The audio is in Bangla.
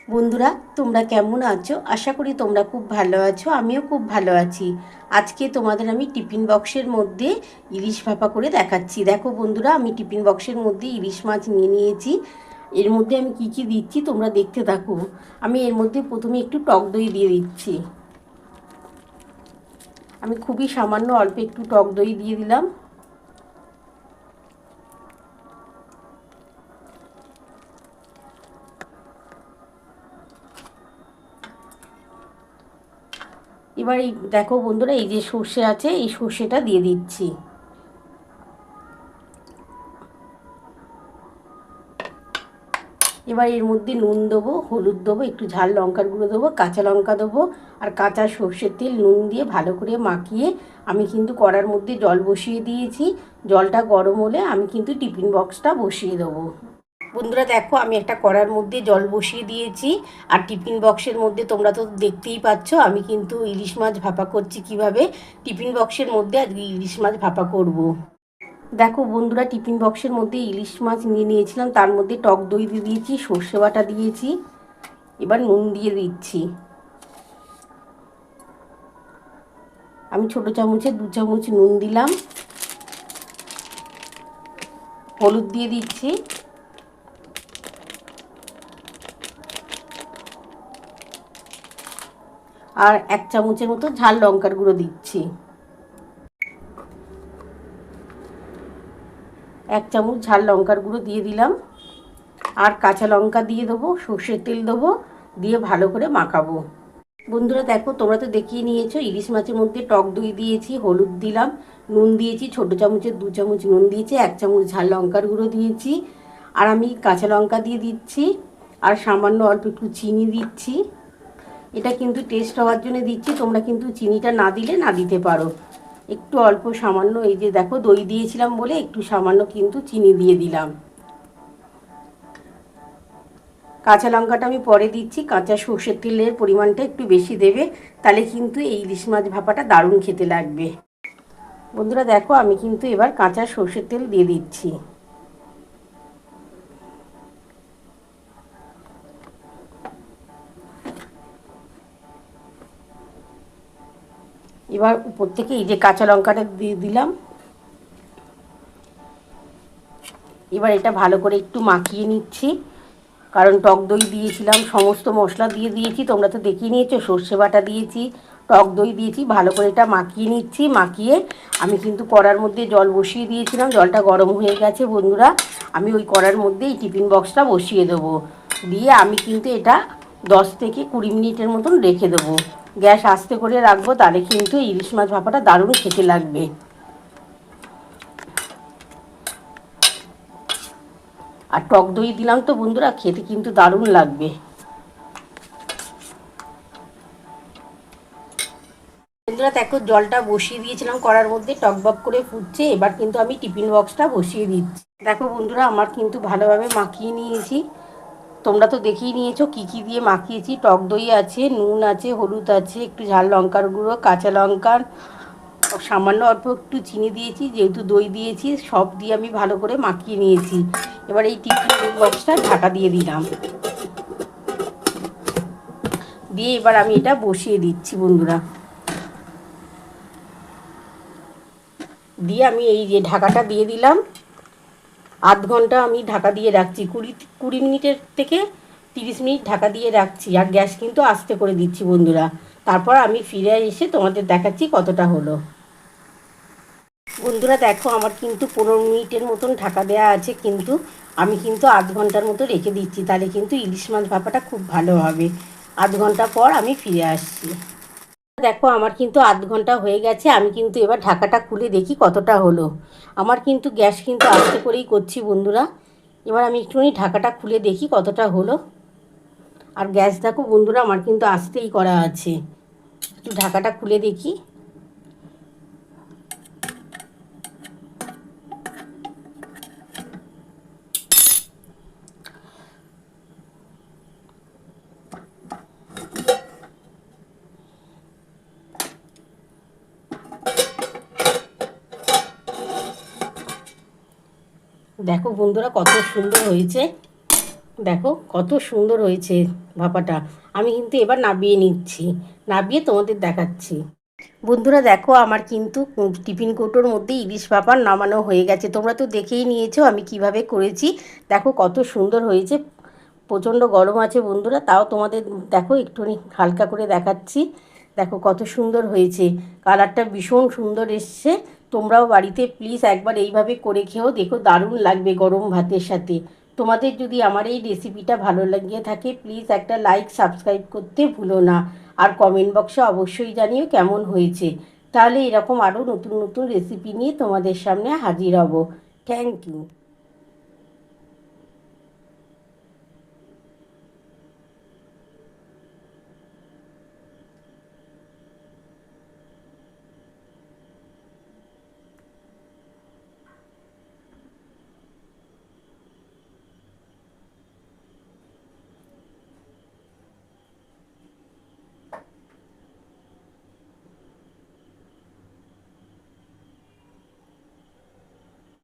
বন্ধুরা, তোমরা কেমন আছো? আশা করি তোমরা খুব ভালো আছো। আমিও খুব ভালো আছি। আজকে তোমাদের আমি টিফিন বক্সের মধ্যে ইলিশ ভাপা করে দেখাচ্ছি। দেখো বন্ধুরা, আমি টিফিন বক্সের মধ্যে ইলিশ মাছ নিয়ে নিয়েছি। এর মধ্যে আমি কি কি দিচ্ছি তোমরা দেখতে থাকো। আমি এর মধ্যে প্রথমে একটু টক দই দিয়ে দিচ্ছি। আমি খুবই সামান্য অল্প একটু টক দই দিয়ে দিলাম। এবার এই দেখো বন্ধুরা, এই যে সর্ষে আছে, এই সর্ষেটা দিয়ে দিচ্ছি। এবার এর মধ্যে নুন দেবো, হলুদ দেবো, একটু ঝাল লঙ্কার গুঁড়ো দেবো, কাঁচা লঙ্কা দেবো আর কাঁচা সর্ষের তেল, নুন দিয়ে ভালো করে মাখিয়ে আমি কিন্তু কড়ার মধ্যে জল বসিয়ে দিয়েছি। জলটা গরম হলে আমি কিন্তু টিফিন বক্সটা বসিয়ে দেবো। বন্ধুরা দেখো, আমি একটা কড়ার মধ্যে জল বসিয়ে দিয়েছি আর টিফিন বক্সের মধ্যে তোমরা তো দেখতেই পাচ্ছ আমি কিন্তু ইলিশ মাছ ভাপা করছি কিভাবে। টিফিন বক্সের মধ্যে আজকে ইলিশ মাছ ভাপা করব। দেখো বন্ধুরা, টিফিন বক্সের মধ্যে ইলিশ মাছ নিয়ে নিয়েছিলাম, তার মধ্যে টক দই দিয়ে দিয়েছি, সর্ষে বাটা দিয়েছি। এবার নুন দিয়ে দিচ্ছি। আমি ছোটো চামচে 2 চামচ নুন দিলাম। হলুদ দিয়ে দিচ্ছি। আর 1 চামচের মতো ঝাল লঙ্কার গুঁড়ো দিচ্ছি। 1 চামচ ঝাল লঙ্কার গুঁড়ো দিয়ে দিলাম। আর কাঁচা লঙ্কা দিয়ে দেবো, সর্ষের তেল দেবো, দিয়ে ভালো করে মাখাবো। বন্ধুরা দেখো, তোমরা তো দেখিয়ে নিয়েছো ইলিশ মাছের মধ্যে টক দই দিয়েছি, হলুদ দিলাম, নুন দিয়েছি, ছোটো চামচের 2 চামচ নুন দিয়েছি, 1 চামচ ঝাল লঙ্কার গুঁড়ো দিয়েছি। আর আমি কাঁচা লঙ্কা দিয়ে দিচ্ছি আর সামান্য অল্প একটু চিনি দিচ্ছি। এটা কিন্তু টেস্ট হওয়ার জন্য দিচ্ছি, তোমরা কিন্তু চিনিটা না দিলে না দিতে পারো। একটু অল্প সামান্য, এই যে দেখো দই দিয়েছিলাম বলে একটু সামান্য কিন্তু চিনি দিয়ে দিলাম। কাঁচা লঙ্কাটা আমি পরে দিচ্ছি, কাঁচা সর্ষের তেলের পরিমাণটা একটু বেশি দেবে, তাহলে কিন্তু এই ইলিশ মাছ ভাপাটা দারুণ খেতে লাগবে। বন্ধুরা দেখো, আমি কিন্তু এবার কাঁচা সর্ষের তেল দিয়ে দিচ্ছি। এবার উপর থেকে এই যে কাঁচা লঙ্কাটা দিয়ে দিলাম। এবার এটা ভালো করে একটু মাখিয়ে নিচ্ছি, কারণ টক দই দিয়েছিলাম, সমস্ত মশলা দিয়ে দিয়েছি, তোমরা তো দেখিয়ে নিয়েছো, সর্ষে বাটা দিয়েছি, টক দই দিয়েছি। ভালো করে এটা মাখিয়ে নিচ্ছি। মাখিয়ে আমি কিন্তু কড়ার মধ্যে জল বসিয়ে দিয়েছিলাম, জলটা গরম হয়ে গেছে বন্ধুরা। আমি ওই কড়ার মধ্যে এই টিফিন বক্সটা বসিয়ে দেবো, দিয়ে আমি কিন্তু এটা 10 থেকে 20 মিনিটের মতন রেখে দেবো। গ্যাস আস্তে করে রাখবো, তাহলে কিন্তু ইলিশ মাছ ভাপাটা দারুণ খেতে লাগবে। আর টক দই দিলাম তো বন্ধুরা, খেতে কিন্তু দারুণ লাগবে। বন্ধুরা দেখো, জলটা বসিয়ে দিয়েছিলাম কড়ার মধ্যে, টকবক করে ফুটছে। এবার কিন্তু আমি টিফিন বক্সটা বসিয়ে দিচ্ছি। দেখো বন্ধুরা, আমার কিন্তু ভালোভাবে মাখিয়ে নিয়েছি। তোমরা তো দেখেই নিয়েছো কি কি দিয়ে মাখিয়েছি। টক দই আছে, নুন আছে, হলুদ আছে, একটু ঝাল লঙ্কার গুঁড়ো, কাঁচা লঙ্কার, সামান্য অল্প একটু চিনি দিয়েছি, যেহেতু দই দিয়েছি, সব দিয়ে আমি ভালো করে মাখিয়ে নিয়েছি। এবার এই টিফিন বক্সটা ঢাকা দিয়ে দিলাম, দিয়ে এবার আমি এটা বসিয়ে দিচ্ছি বন্ধুরা। দিয়ে আমি এই যে ঢাকাটা দিয়ে দিলাম। আধ ঘন্টা আমি ঢাকা দিয়ে রাখছি, 20 মিনিটের থেকে 30 মিনিট ঢাকা দিয়ে রাখছি। আর গ্যাস কিন্তু আস্তে করে দিচ্ছি বন্ধুরা। তারপর আমি ফিরে এসে তোমাদের দেখাচ্ছি কতটা হলো। বন্ধুরা দেখো, আমার কিন্তু 15 মিনিটের মতন ঢাকা দেওয়া আছে, কিন্তু আমি কিন্তু আধ ঘন্টার মতো রেখে দিচ্ছি, তাহলে কিন্তু ইলিশ মাছ ভাপাটা খুব ভালো হবে। আধ ঘন্টা পর আমি ফিরে আসছি। দেখো, আমার কিন্তু আধ ঘন্টা হয়ে গেছে। আমি কিন্তু এবার ঢাকাটা খুলে দেখি কতটা হলো। আমার কিন্তু গ্যাস কিন্তু আস্তে করেই করছি বন্ধুরা। এবার আমি একটুখানি ঢাকাটা খুলে দেখি কতটা হলো। আর গ্যাস দেখো বন্ধুরা, আমার কিন্তু আস্তেই করা আছে। একটু ঢাকাটা খুলে দেখি। দেখো বন্ধুরা, কত সুন্দর হয়েছে। দেখো কত সুন্দর হয়েছে ভাপাটা। আমি কিন্তু এবার নাবিয়ে নিচ্ছি, নাবিয়ে তোমাদের দেখাচ্ছি। বন্ধুরা দেখো আমার কিন্তু টিফিন কৌটোর মধ্যে ইলিশ ভাপা নামানো হয়ে গেছে। তোমরা তো দেখেই নিয়েছো আমি কিভাবে করেছি। দেখো কত সুন্দর হয়েছে। প্রচণ্ড গরম আছে বন্ধুরা, তাও তোমাদের দেখো একটুখানি হালকা করে দেখাচ্ছি। দেখো কত সুন্দর হয়েছে, কালারটা ভীষণ সুন্দর এসছে। তোমরাও বাড়িতে প্লিজ একবার এইভাবে করে খেও, দেখো দারুণ লাগবে গরম ভাতের সাথে। তোমাদের যদি আমার এই রেসিপিটা ভালো লাগিয়ে থাকে প্লিজ একটা লাইক সাবস্ক্রাইব করতে ভুলো না। আর কমেন্ট বক্সে অবশ্যই জানিও কেমন হয়েছে। তাহলে এরকম আরও নতুন নতুন রেসিপি নিয়ে তোমাদের সামনে হাজির হব। Thank you.